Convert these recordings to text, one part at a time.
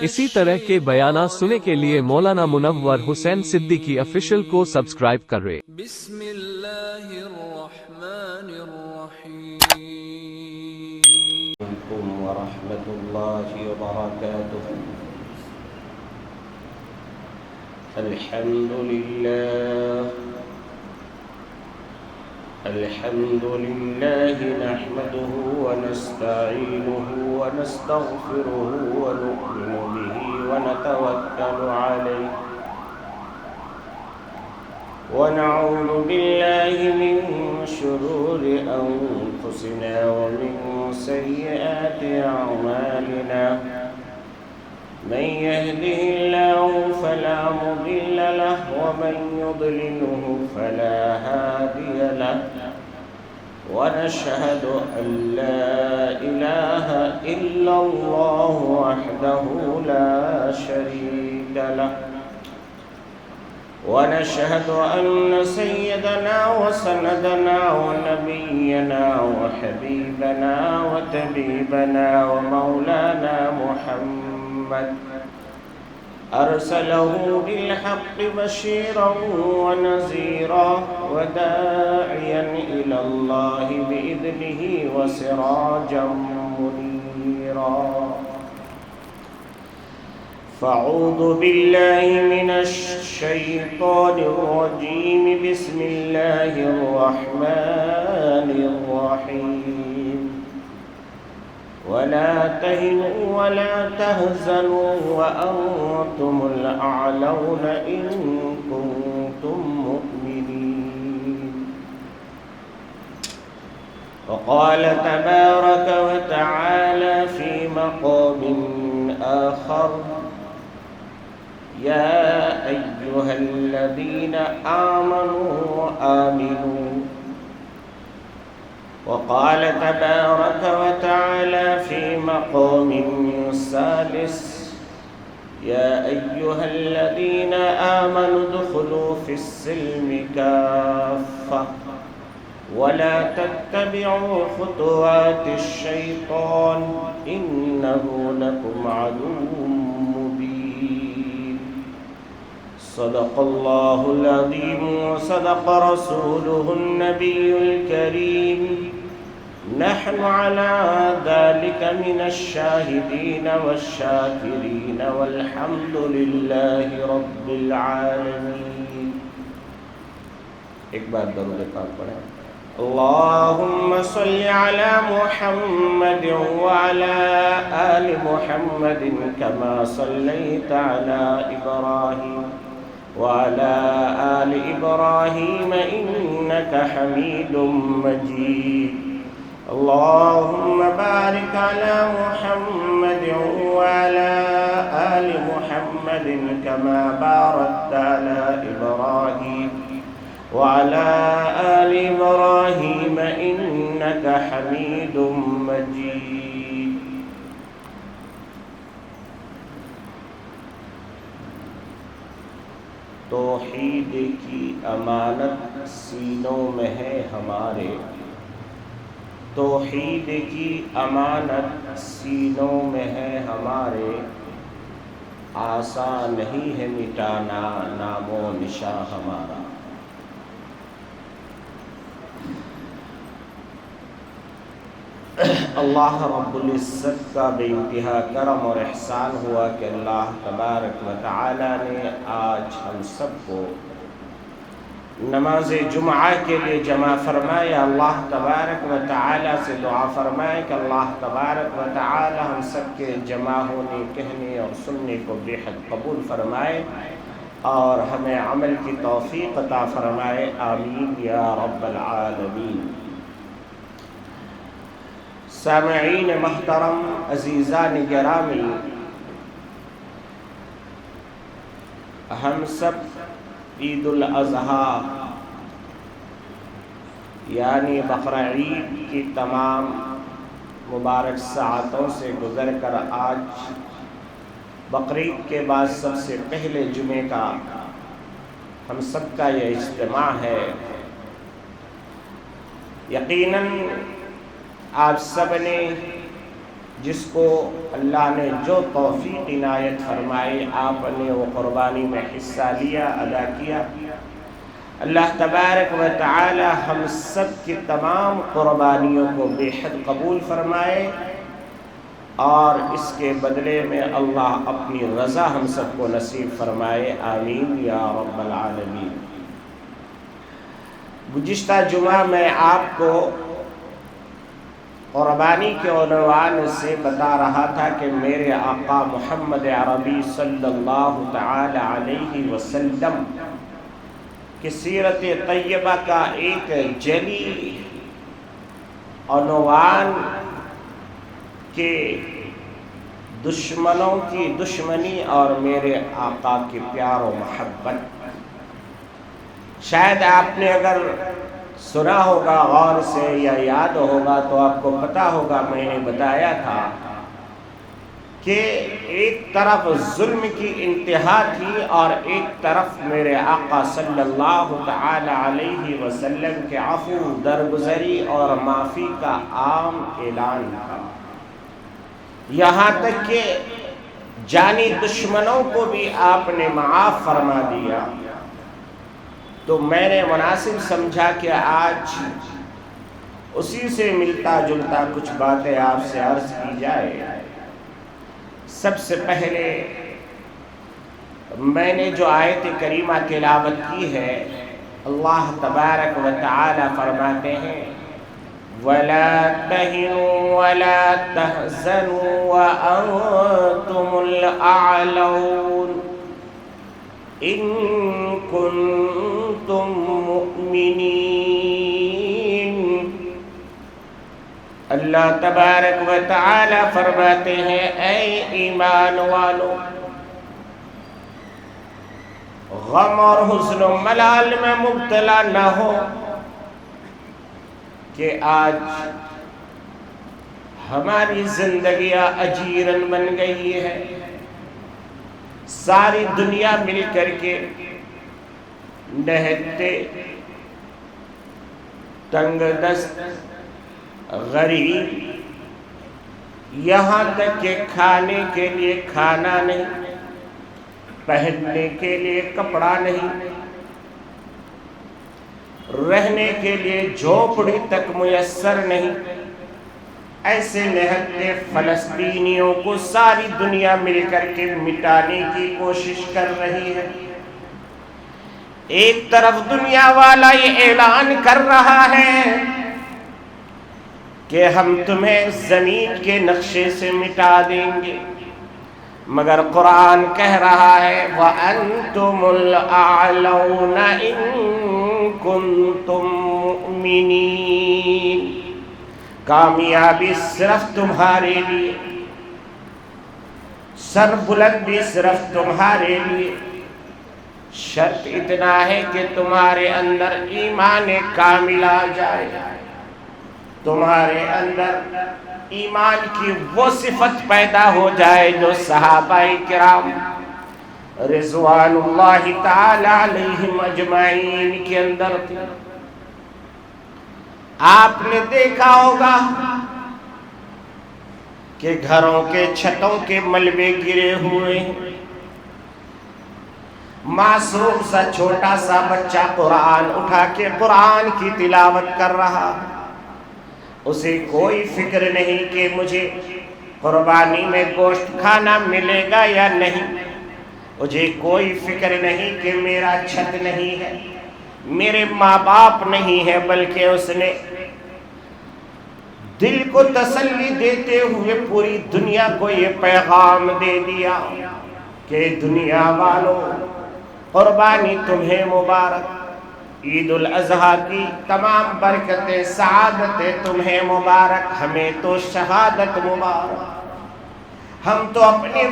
اسی طرح کے بیانات سننے کے لیے مولانا منور حسین صدیقی آفیشل کو سبسکرائب کریں۔ بسم اللہ الرحمن الرحیم علیکم ورحمۃ اللہ وبرکاتہ۔ الحمد للہ نحمده ونستعینه ونستغفره ونؤمن به ونتوکل علیہ ونعوذ باللہ من شرور انفسنا ومن سیئات اعمالنا من يهده الله فلا مضل له ومن يضلله فلا هادي له ونشهد أن لا إله إلا الله وحده لا شريك له ونشهد أن سيدنا وسندنا ونبينا وحبيبنا وطبيبنا ومولانا محمد أرسله بالحق بشيرا ونذيرا وداعيا إلى الله بإذنه وسراجا منيرا فأعوذ بالله من الشيطان الرجيم بسم الله الرحمن الرحيم ولا تهنوا ولا تهزنوا وأنتم الأعلون إن كنتم مؤمنين وقال تبارك وتعالى في مقام آخر يا أيها الذين آمنوا آمنوا وقال تبارك وتعالى في مقام ثالث يا أيها الذين آمنوا ادخلوا في السلم كافة ولا تتبعوا خطوات الشيطان إنه لكم عدو مبين صدق الله العظيم وصدق رسوله النبي الكريم نحن على ذلك من الشاهدين والشاكرين والحمد لله رب العالمين۔ ایک بار درود پاک پڑھیں۔ اللهم صل على محمد وعلى آل محمد كما صليت على إبراهيم وعلى آل إبراهيم إنك حميد مجيد۔ اللهم بارك على محمد وعلى آل محمد كما باركت على إبراهيم وعلى آل إبراهيم إنك حميد مجيد۔ توحید کی امانت سینوں میں ہے ہمارے، توحید کی امانت سینوں میں ہے ہمارے، آسان نہیں ہے مٹانا نام و نشاں ہمارا۔ اللہ رب العزت کا بے انتہا کرم اور احسان ہوا کہ اللہ تبارک و تعالی نے آج ہم سب کو نماز جمعہ کے لیے جمع فرمایا۔ اللہ تبارک و تعالی سے دعا فرمائے کہ اللہ تبارک و تعالی ہم سب کے جمع ہونے، کہنے اور سننے کو بے حد قبول فرمائے اور ہمیں عمل کی توفیق عطا فرمائے، آمین یا رب العالمین۔ سامعین محترم، عزیزان گرامی، ہم سب عید الاضحیٰ یعنی بقرہ عید کی تمام مبارک ساعتوں سے گزر کر آج بقرعید کے بعد سب سے پہلے جمعے کا ہم سب کا یہ اجتماع ہے۔ یقیناً آپ سب نے جس کو اللہ نے جو توفیق عنایت فرمائی آپ نے وہ قربانی میں حصہ لیا، ادا کیا۔ اللہ تبارک و تعالی ہم سب کی تمام قربانیوں کو بے حد قبول فرمائے، اور اس کے بدلے میں اللہ اپنی رضا ہم سب کو نصیب فرمائے، آمین یا رب العالمین۔ گزشتہ جمعہ میں آپ کو قربانی کے عنوان سے بتا رہا تھا کہ میرے آقا محمد عربی صلی اللہ تعالی علیہ وسلم کی سیرت طیبہ کا ایک جلی عنوان کہ دشمنوں کی دشمنی اور میرے آقا کی پیار و محبت۔ شاید آپ نے اگر سنا ہوگا غور سے یا یاد ہوگا تو آپ کو پتا ہوگا، میں نے بتایا تھا کہ ایک طرف ظلم کی انتہا تھی اور ایک طرف میرے آقا صلی اللہ تعالی علیہ وسلم کے عفو، درگزری اور معافی کا عام اعلان تھا، یہاں تک کہ جانی دشمنوں کو بھی آپ نے معاف فرما دیا۔ تو میں نے مناسب سمجھا کہ آج اسی سے ملتا جلتا کچھ باتیں آپ سے عرض کی جائے۔ سب سے پہلے میں نے جو آیت کریمہ تلاوت کی ہے، اللہ تبارک و تعالی فرماتے ہیں وَلَا تَهِنُوا وَلَا تَحْزَنُوا وَأَنْتُمُ الْأَعْلَوْنَ إِن كُنتُم مُؤْمِنِينَ۔ اللہ تبارک و تعالی فرماتے ہیں اے ایمان والو، غم اور حزن و ملال میں مبتلا نہ ہو کہ آج ہماری زندگیاں اجیرن بن گئی ہے، ساری دنیا مل کر کے نہتے، تنگ دست، غریب، یہاں تک کہ کھانے کے لیے کھانا نہیں، پہننے کے لیے کپڑا نہیں، رہنے کے لیے جھوپڑی تک میسر نہیں۔ ایسے نہتے فلسطینیوں کو ساری دنیا مل کر کے مٹانے کی کوشش کر رہی ہے۔ ایک طرف دنیا والا یہ اعلان کر رہا ہے کہ ہم تمہیں زمین کے نقشے سے مٹا دیں گے، مگر قرآن کہہ رہا ہے وَأَنْتُمُ الْأَعْلَوْنَ إِن كُنتُم مُؤْمِنِينَ۔ کامیابی صرف تمہارے لیے، سر بلندی صرف تمہارے لیے، شرط اتنا ہے کہ تمہارے اندر ایمان کامل آ جائے، تمہارے اندر ایمان کی وہ صفت پیدا ہو جائے جو صحابہ کرام رضوان اللہ تعالی علیہم اجمعین کے اندر تھی۔ آپ نے دیکھا ہوگا کہ گھروں کے چھتوں کے ملبے گرے ہوئے ہیں، معصوم سا چھوٹا سا بچہ قرآن اٹھا کے قرآن کی تلاوت کر رہا، اسے کوئی فکر نہیں کہ مجھے قربانی میں گوشت کھانا ملے گا یا نہیں، مجھے کوئی فکر نہیں کہ میرا چھت نہیں ہے، میرے ماں باپ نہیں ہے، بلکہ اس نے دل کو تسلی دیتے ہوئے پوری دنیا کو یہ پیغام دے دیا کہ دنیا والوں، قربانی تمہیں مبارک، عید الاضحیٰ کی تمام برکتیں سعادتیں تمہیں مبارک، ہمیں تو شہادت مبارک۔ ہم تو اپنے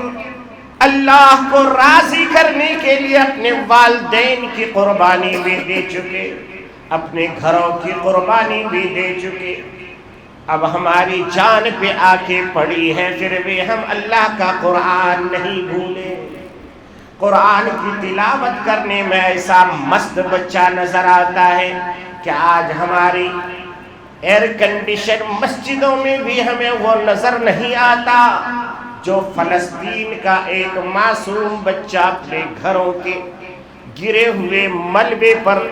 اللہ کو راضی کرنے کے لیے اپنے والدین کی قربانی بھی دے چکے، اپنے گھروں کی قربانی بھی دے چکے، اب ہماری جان پہ آ کے پڑی ہے، پھر بھی ہم اللہ کا قرآن نہیں بھولے۔ قرآن کی تلاوت کرنے میں ایسا مست بچہ نظر آتا ہے کہ آج ہماری ایئر کنڈیشن مسجدوں میں بھی ہمیں وہ نظر نہیں آتا جو فلسطین کا ایک معصوم بچہ اپنے گھروں کے گرے ہوئے ملبے پر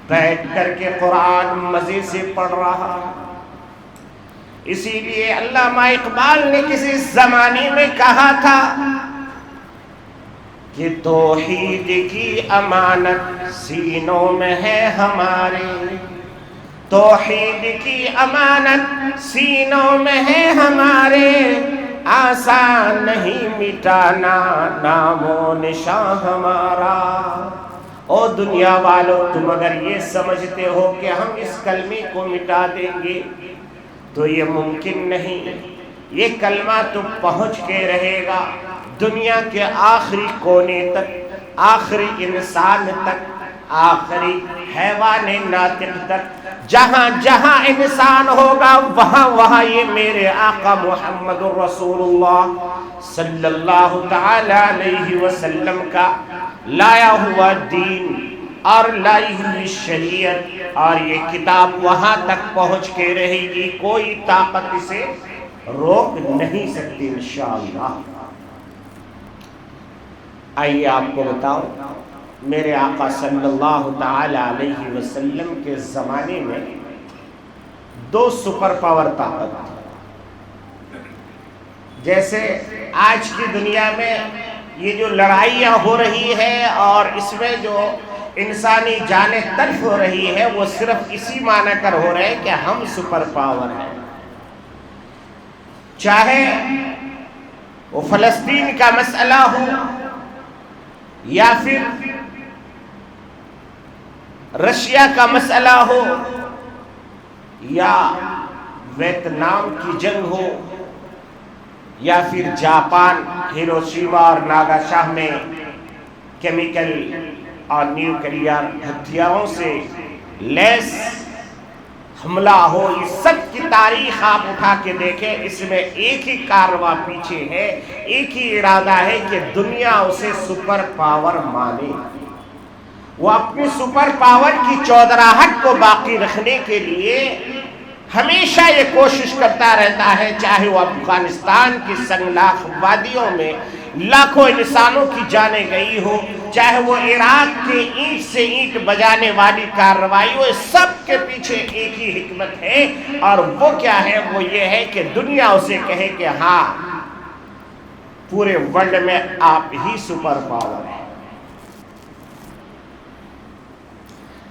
بیٹھ کر کے قرآن مزے سے پڑھ رہا. اسی لیے علامہ اقبال نے کسی زمانے میں کہا تھا کہ توحید کی امانت سینوں میں ہے ہمارے، توحید کی امانت سینوں میں ہے ہمارے، آسان نہیں مٹانا نام و نشان ہمارا. او دنیا والوں، تم اگر یہ سمجھتے ہو کہ ہم اس کلمے کو مٹا دیں گے تو یہ ممکن نہیں. یہ کلمہ تو پہنچ کے رہے گا دنیا کے آخری کونے تک، آخری انسان تک، آخری حیوان ناطق تک. جہاں جہاں انسان ہوگا وہاں وہاں یہ میرے آقا محمد الرسول اللہ صلی اللہ تعالی علیہ وسلم کا لایا ہوا دین اور لائی ہوئی شریعت اور یہ کتاب وہاں تک پہنچ کے رہے گی. کوئی طاقت اسے روک نہیں سکتی انشاءاللہ. آئیے آپ کو بتاؤ، میرے آقا صلی اللہ تعالی علیہ وسلم کے زمانے میں 2 سپر پاور طاقت تھی. جیسے آج کی دنیا میں یہ جو لڑائیاں ہو رہی ہے اور اس میں جو انسانی جانیں تلف ہو رہی ہے، وہ صرف اسی معنی کر ہو رہے ہیں کہ ہم سپر پاور ہیں. چاہے وہ فلسطین کا مسئلہ ہو یا پھر رشیا کا مسئلہ ہو یا ویتنام کی جنگ ہو یا پھر جاپان ہیروشیما اور ناگاساکی میں کیمیکل اور نیوکلیئر ہتھیاروں سے لیس حملہ ہو. یہ سب کی تاریخ آپ اٹھا کے دیکھیں، اس میں ایک ہی کارواں پیچھے ہے، ایک ہی ارادہ ہے کہ دنیا اسے سپر پاور مانے. وہ اپنی سپر پاور کی چودراہٹ کو باقی رکھنے کے لیے ہمیشہ یہ کوشش کرتا رہتا ہے، چاہے وہ افغانستان کی سنگلاخ وادیوں میں لاکھوں انسانوں کی جانیں گئی ہو، چاہے وہ عراق کے اینٹ سے اینٹ بجانے والی کارروائی ہو. سب کے پیچھے ایک ہی حکمت ہے، اور وہ کیا ہے؟ وہ یہ ہے کہ دنیا اسے کہے کہ ہاں پورے ورلڈ میں آپ ہی سپر پاور ہیں.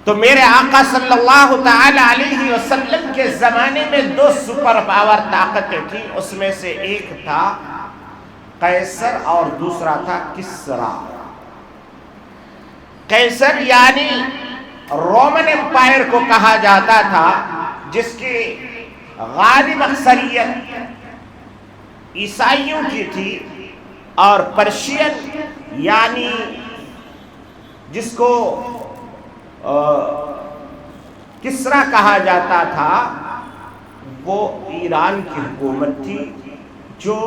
تو میرے آقا صلی اللہ تعالی علیہ وسلم کے زمانے میں 2 سپر پاور طاقتیں تھیں. اس میں سے ایک تھا قیصر اور دوسرا تھا کسرا. قیصر یعنی رومن امپائر کو کہا جاتا تھا، جس کی غالب اکثریت عیسائیوں کی تھی، اور پرشین یعنی جس کو کسرا کہا جاتا تھا، وہ ایران کی حکومت تھی جو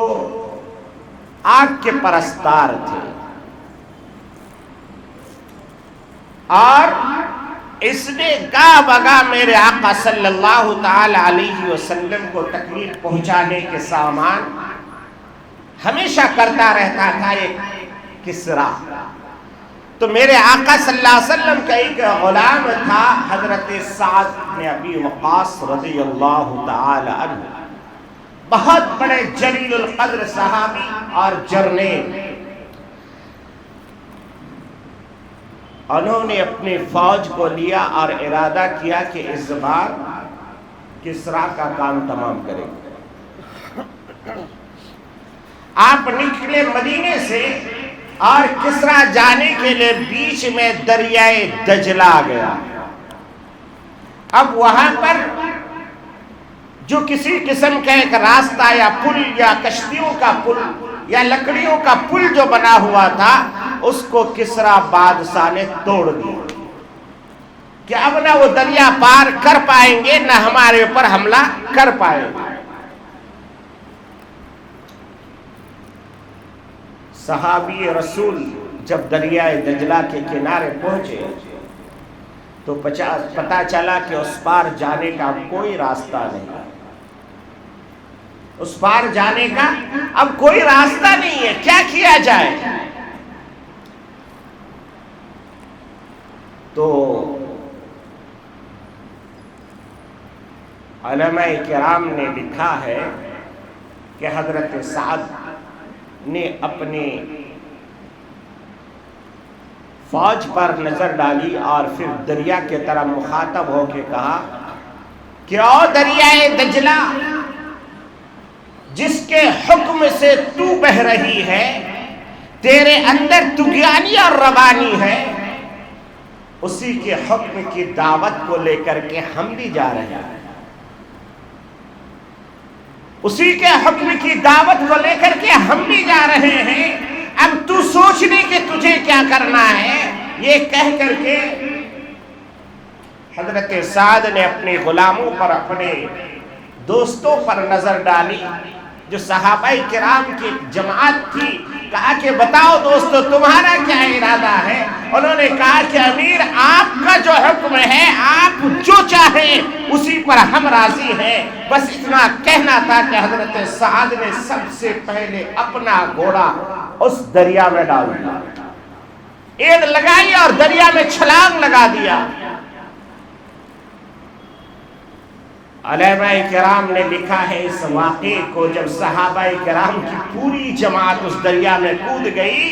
آگ کے پرستار تھے. اور اس نے گاہ بگاہ میرے آقا صلی اللہ تعالی علیہ وسلم کو تکلیف پہنچانے کے سامان ہمیشہ کرتا رہتا تھا یہ کسرا. تو میرے آقا صلی اللہ علیہ وسلم کا ایک غلام تھا حضرت سعد بن ابی وقاص رضی اللہ تعالی عنہ، بہت بڑے جلیل القدر صحابی اور جرنیل. انہوں نے اپنی فوج کو لیا اور ارادہ کیا کہ اس بار کسرا کا کام تمام کریں گے. آپ نکلے مدینے سے اور کسرا جانے کے لیے بیچ میں دریائے دجلہ آ گیا. اب وہاں پر جو کسی قسم کا ایک راستہ یا پل یا کشتیوں کا پل یا لکڑیوں کا پل جو بنا ہوا تھا، اس کو کسرا بادشاہ نے توڑ دیا کہ اب نہ وہ دریا پار کر پائیں گے نہ ہمارے اوپر حملہ کر پائیں گے. صحابی رسول جب دریائے دجلہ کے کنارے پہنچے تو پتہ چلا کہ اس پار جانے کا اب کوئی راستہ نہیں، اس پار جانے کا اب کوئی راستہ نہیں ہے، کیا کیا جائے؟ تو علماء کرام نے لکھا ہے کہ حضرت سعد نے اپنے فوج پر نظر ڈالی اور پھر دریا کے طرف مخاطب ہو کے کہا کہ او دریائے دجلہ، جس کے حکم سے تو بہ رہی ہے، تیرے اندر طغیانی اور ربانی ہے، اسی کے حکم کی دعوت کو لے کر کے ہم بھی جا رہے ہیں، اسی کے حکم کی دعوت کو لے کر کے ہم بھی جا رہے ہیں، اب تو سوچ لے کہ تجھے کیا کرنا ہے۔ یہ کہہ کر کے حضرت سعد نے اپنے غلاموں پر، اپنے دوستوں پر نظر ڈالی جو صحابہ کرام کی جماعت تھی، کہا کہ بتاؤ دوستو تمہارا کیا ارادہ ہے؟ انہوں نے کہا کہ امیر آپ کا جو حکم ہے، آپ جو چاہیں اسی پر ہم راضی ہیں۔ بس اتنا کہنا تھا کہ حضرت سعد نے سب سے پہلے اپنا گھوڑا اس دریا میں ڈال دیا، ایڑ لگائی اور دریا میں چھلانگ لگا دیا۔ علماء کرام نے لکھا ہے اس واقعے کو، جب صحابہ کرام کی پوری جماعت اس دریا میں کود گئی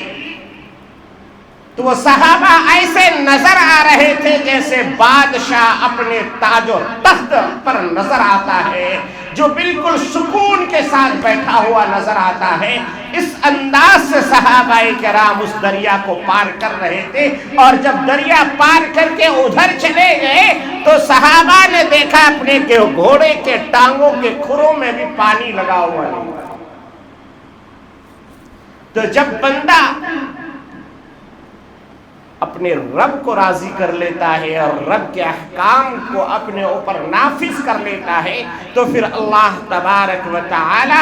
تو وہ صحابہ ایسے نظر آ رہے تھے جیسے بادشاہ اپنے تاج و تخت پر نظر آتا ہے، جو بالکل سکون کے ساتھ بیٹھا ہوا نظر آتا ہے۔ اس انداز سے صحابہ کرام اس دریا کو پار کر رہے تھے، اور جب دریا پار کر کے ادھر چلے گئے تو صحابہ نے دیکھا اپنے گھوڑے کے ٹانگوں کے کھروں میں بھی پانی لگا ہوا ہے۔ تو جب بندہ اپنے رب کو راضی کر لیتا ہے اور رب کے احکام کو اپنے اوپر نافذ کر لیتا ہے تو پھر اللہ تبارک و تعالی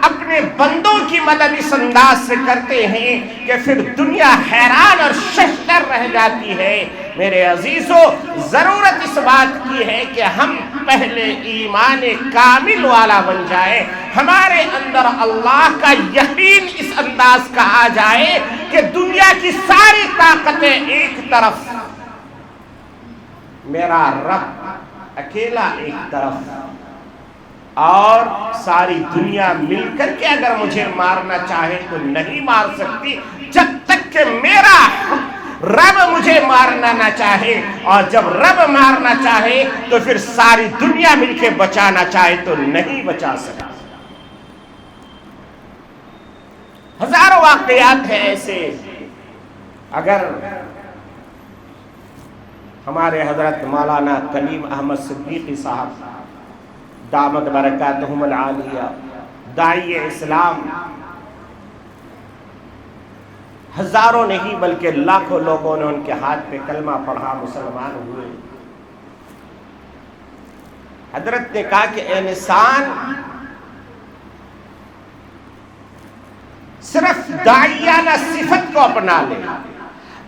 اپنے بندوں کی مدد اس انداز سے کرتے ہیں کہ پھر دنیا حیران اور ششدر رہ جاتی ہے۔ میرے عزیزو، ضرورت اس بات کی ہے کہ ہم پہلے ایمان کامل والا بن جائے، ہمارے اندر اللہ کا یقین اس انداز کا آ جائے کہ دنیا کی ساری طاقتیں ایک طرف، میرا رب اکیلا ایک طرف، اور ساری دنیا مل کر کے اگر مجھے مارنا چاہے تو نہیں مار سکتی جب تک کہ میرا رب مجھے مارنا نہ چاہے، اور جب رب مارنا چاہے تو پھر ساری دنیا مل کے بچانا چاہے تو نہیں بچا سکتا۔ ہزاروں واقعات ہیں ایسے۔ اگر ہمارے حضرت مولانا کلیم احمد صدیقی صاحب دامت برکاتہم العالیہ، داعی اسلام، ہزاروں نہیں بلکہ لاکھوں لوگوں نے ان کے ہاتھ پہ کلمہ پڑھا، مسلمان ہوئے۔ حضرت نے کہا کہ اے انسان، صرف داعیانہ صفت کو اپنا لے،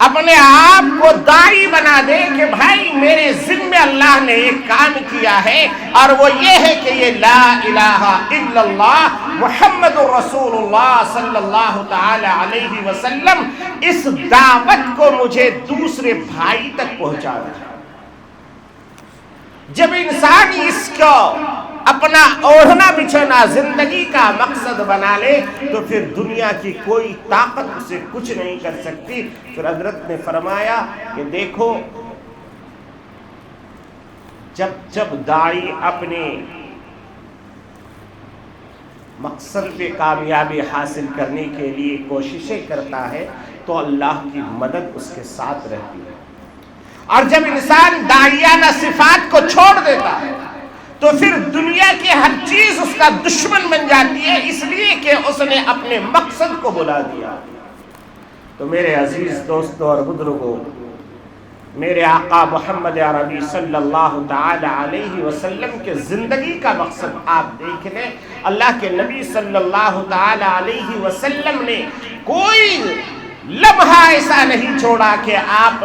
اپنے آپ کو داعی بنا دے کہ بھائی میرے ذمہ اللہ نے ایک کام کیا ہے، اور وہ یہ ہے کہ یہ لا الہ الا اللہ محمد رسول اللہ صلی اللہ تعالی علیہ وسلم، اس دعوت کو مجھے دوسرے بھائی تک پہنچانا۔ جب انسان اس کو اپنا اوڑھنا بچھونا زندگی کا مقصد بنا لے تو پھر دنیا کی کوئی طاقت اسے کچھ نہیں کر سکتی۔ پھر حضرت نے فرمایا کہ دیکھو، جب داعی اپنے مقصد پہ کامیابی حاصل کرنے کے لیے کوششیں کرتا ہے تو اللہ کی مدد اس کے ساتھ رہتی ہے، اور جب انسان داعیانہ صفات کو چھوڑ دیتا ہے تو پھر دنیا کی ہر چیز اس کا دشمن بن جاتی ہے، اس لیے کہ اس نے اپنے مقصد کو بھلا دیا۔ تو میرے عزیز دوستوں اور بزرگوں، میرے آقا محمد عربی صلی اللہ تعالی علیہ وسلم کے زندگی کا مقصد آپ دیکھ لیں۔ اللہ کے نبی صلی اللہ تعالی علیہ وسلم نے کوئی لمحہ ایسا نہیں چھوڑا کہ آپ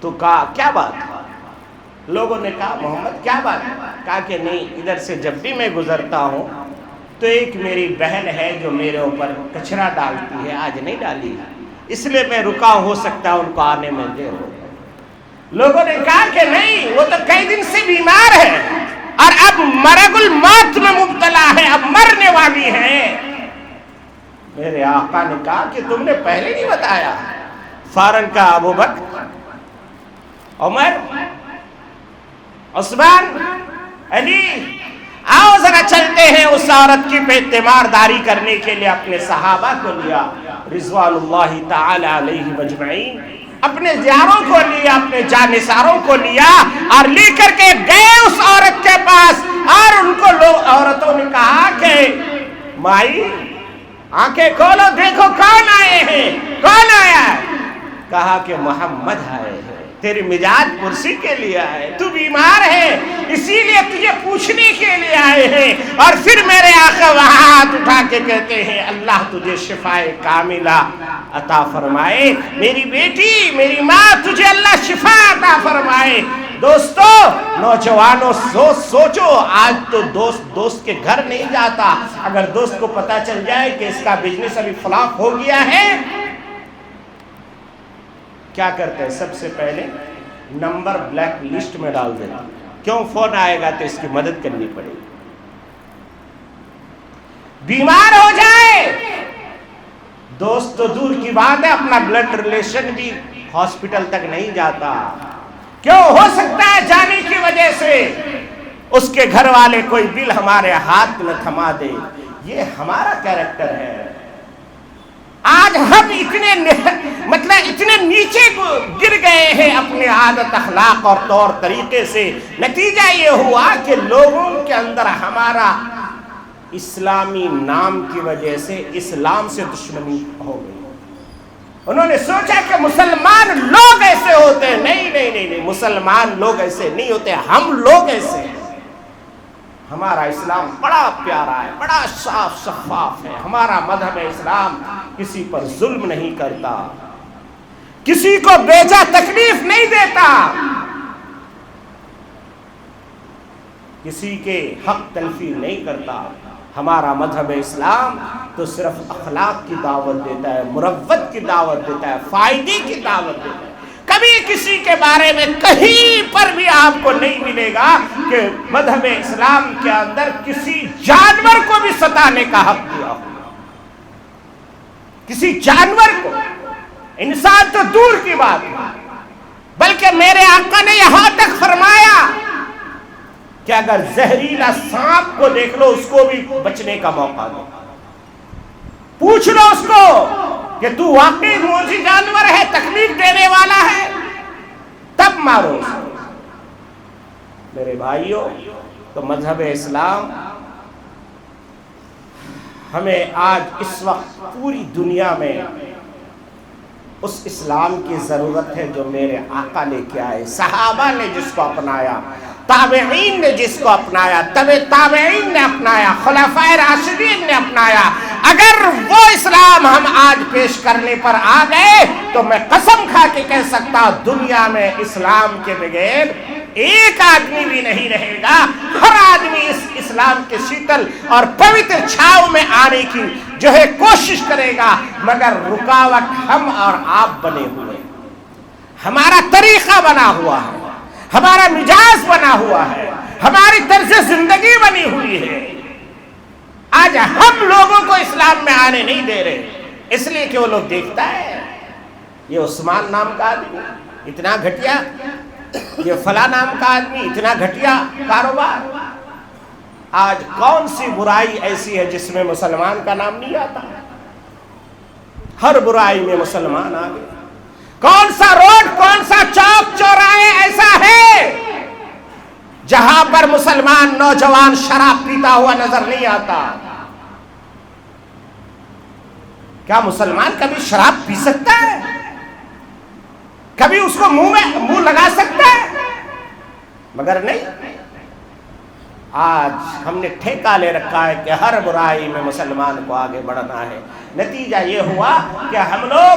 تو کہا کیا بات؟ لوگوں نے کہا محمد کیا بات؟ کہا کہ نہیں، ادھر سے جب بھی میں گزرتا ہوں تو ایک میری بہن ہے جو میرے اوپر کچرا ڈالتی ہے، آج نہیں ڈالی، اس لیے میں رکا، ہو سکتا ہے ان کو آنے میں دیر ہو۔ لوگوں نے کہا کہ نہیں، وہ تو کئی دن سے بیمار ہے اور اب مرگ الموت میں مبتلا ہے، اب مرنے والی ہے۔ میرے آقا نے کہا کہ تم نے پہلے نہیں بتایا؟ فوراً کا ابو بکر، عمر، عثمان، علی، آؤ ذرا چلتے ہیں اس عورت کی پہ تیمارداری کرنے کے لیے۔ اپنے صحابہ کو لیا رضوان اللہ تعالی علیہ مجمعین، اپنے یاروں کو لیا، اپنے جانثاروں کو لیا اور لے کر کے گئے اس عورت کے پاس، اور ان کو عورتوں نے کہا کہ مائی آنکھیں کھولو، دیکھو کون آئے ہیں، کون آیا ہے؟ کہا کہ محمد آئے ہیں، تیری مجاز پرسی کے لیے آئے، تو بیمار ہے اسی لیے تجھے پوچھنے کے لیے آئے ہیں۔ اور پھر میرے آقا وہاں ہاتھ اٹھا کے کہتے ہیں اللہ تجھے شفائے کاملہ عطا فرمائے، میری بیٹی، میری ماں، تجھے اللہ شفا عطا فرمائے۔ دوستو، نوجوانوں سوچو، آج تو دوست کے گھر نہیں جاتا، اگر دوست کو پتا چل جائے کہ اس کا بزنس ابھی فلاپ ہو گیا ہے، کیا کرتے ہیں؟ سب سے پہلے نمبر بلیک لسٹ میں ڈال دیتا، کیوں؟ فون آئے گا تو اس کی مدد کرنی پڑے گی۔ بیمار ہو جائے، دوست تو دور کی بات ہے، اپنا بلڈ ریلیشن بھی ہاسپٹل تک نہیں جاتا، کیوں؟ ہو سکتا ہے جانے کی وجہ سے اس کے گھر والے کوئی بل ہمارے ہاتھ میں تھما دے۔ یہ ہمارا کیریکٹر ہے۔ آج ہم اتنے نیچے گر گئے ہیں اپنے عادت، اخلاق اور طور طریقے سے، نتیجہ یہ ہوا کہ لوگوں کے اندر ہمارا اسلامی نام کی وجہ سے اسلام سے دشمنی ہو گئی۔ انہوں نے سوچا کہ مسلمان لوگ ایسے ہوتے ہیں، نہیں، مسلمان لوگ ایسے نہیں ہوتے، ہم لوگ ایسے ہیں۔ ہمارا اسلام بڑا پیارا ہے، بڑا صاف شفاف ہے، ہمارا مذہب اسلام کسی پر ظلم نہیں کرتا، کسی کو بیجا تکلیف نہیں دیتا، کسی کے حق تلفی نہیں کرتا۔ ہمارا مذہب اسلام تو صرف اخلاق کی دعوت دیتا ہے، مروت کی دعوت دیتا ہے، فائدے کی دعوت دیتا ہے۔ کبھی کسی کے بارے میں کہیں پر بھی آپ کو نہیں ملے گا کہ مذہب اسلام کے اندر کسی جانور کو بھی ستانے کا حق دیا ہو، کسی جانور کو، انسان تو دور کی بات ہے، بلکہ میرے آقا نے یہاں تک فرمایا کہ اگر زہریلا سانپ کو دیکھ لو اس کو بھی بچنے کا موقع دو، پوچھ لو اس کو کہ تو واقعی موذی جانور ہے، تکلیف دینے والا ہے، تب مارو اس کو۔ میرے بھائیوں، تو مذہب اسلام ہمیں آج اس وقت پوری دنیا میں اس اسلام کی ضرورت ہے جو میرے آقا لے کے آئے، صحابہ نے جس کو اپنایا، تابعین نے جس کو اپنایا، تابعین نے اپنایا، خلفائے راشدین نے اپنایا۔ اگر وہ اسلام ہم آج پیش کرنے پر آ گئے تو میں قسم کھا کے کہہ سکتا دنیا میں اسلام کے بغیر ایک آدمی بھی نہیں رہے گا، ہر آدمی اس اسلام کے شیتل اور پوتر چھاؤں میں آنے کی جو ہے کوشش کرے گا، مگر رکاوٹ ہم اور آپ بنے ہوئے، ہمارا طریقہ بنا ہوا ہے، ہمارا مزاج بنا ہوا ہے، ہماری طرز زندگی بنی ہوئی ہے۔ آج ہم لوگوں کو اسلام میں آنے نہیں دے رہے، اس لیے کہ وہ لوگ دیکھتا ہے یہ عثمان نام کا آدمی اتنا گھٹیا، یہ فلاں نام کا آدمی اتنا گھٹیا کاروبار۔ آج کون سی برائی ایسی ہے جس میں مسلمان کا نام نہیں آتا؟ ہر برائی میں مسلمان آ گئے۔ کون سا روڈ، کون سا چوک چوراہے ایسا ہے جہاں پر مسلمان نوجوان شراب پیتا ہوا نظر نہیں آتا؟ کیا مسلمان کبھی شراب پی سکتا ہے؟ کبھی اس کو منہ لگا سکتا ہے؟ مگر نہیں، آج ہم نے ٹھیکہ لے رکھا ہے کہ ہر برائی میں مسلمان کو آگے بڑھنا ہے۔ نتیجہ یہ ہوا کہ ہم لوگ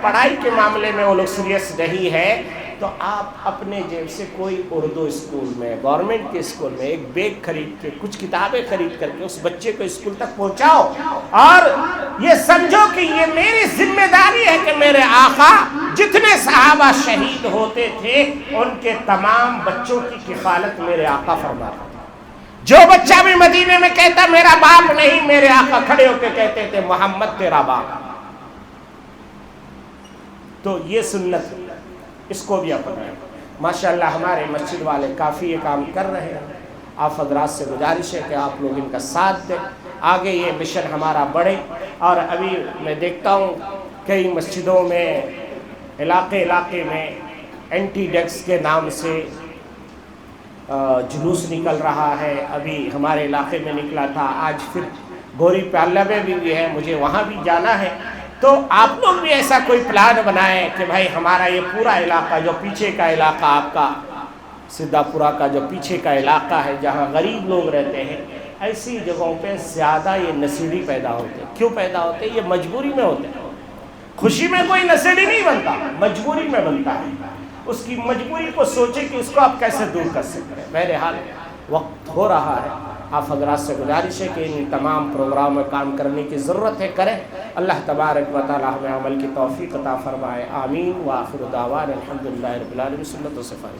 پڑھائی کے معاملے میں وہ لوگ سیریس نہیں ہے، تو آپ اپنے جیب سے کوئی اردو اسکول میں، گورنمنٹ کے اسکول میں ایک بیگ خرید کے، کچھ کتابیں خرید کر کے اس بچے کو اسکول تک پہنچاؤ، اور یہ سمجھو کہ یہ میری ذمہ داری ہے کہ میرے آقا جتنے صحابہ شہید ہوتے تھے ان کے تمام بچوں کی کفالت میرے آقا فرماتے تھے۔ جو بچہ بھی مدینے میں کہتا میرا باپ نہیں، میرے آقا کھڑے ہو کے کہتے تھے محمد تیرا باپ۔ تو یہ سنت، اس کو بھی اپنائیں۔ ماشاءاللہ ہمارے مسجد والے کافی یہ کام کر رہے ہیں، آپ حضرات سے گزارش ہے کہ آپ لوگ ان کا ساتھ دیں، آگے یہ مشن ہمارا بڑھے۔ اور ابھی میں دیکھتا ہوں کئی مسجدوں میں علاقے میں اینٹی ڈرگس کے نام سے جلوس نکل رہا ہے، ابھی ہمارے علاقے میں نکلا تھا، آج پھر گوری پیالہ میں بھی ہے، مجھے وہاں بھی جانا ہے۔ تو آپ لوگ بھی ایسا کوئی پلان بنائیں کہ بھائی ہمارا یہ پورا علاقہ، جو پیچھے کا علاقہ آپ کا سدھا پورہ کا جو پیچھے کا علاقہ ہے جہاں غریب لوگ رہتے ہیں، ایسی جگہوں پہ زیادہ یہ نشیڑی پیدا ہوتے ہیں۔ کیوں پیدا ہوتے ہیں؟ یہ مجبوری میں ہوتے ہیں، خوشی میں کوئی نشیڑی نہیں بنتا، مجبوری میں بنتا ہے۔ اس کی مجبوری کو سوچیں کہ اس کو آپ کیسے دور کر سکتے ہیں۔ بہرحال وقت ہو رہا ہے، آپ حضرات سے گزارش ہے کہ ان تمام پروگرام میں کام کرنے کی ضرورت ہے، کریں۔ اللہ تبارک و تعالی ہمیں عمل کی توفیق عطا فرمائے، آمین۔ وآخر دعوانا الحمدللہ رب العالمین۔ سنت و صفائی۔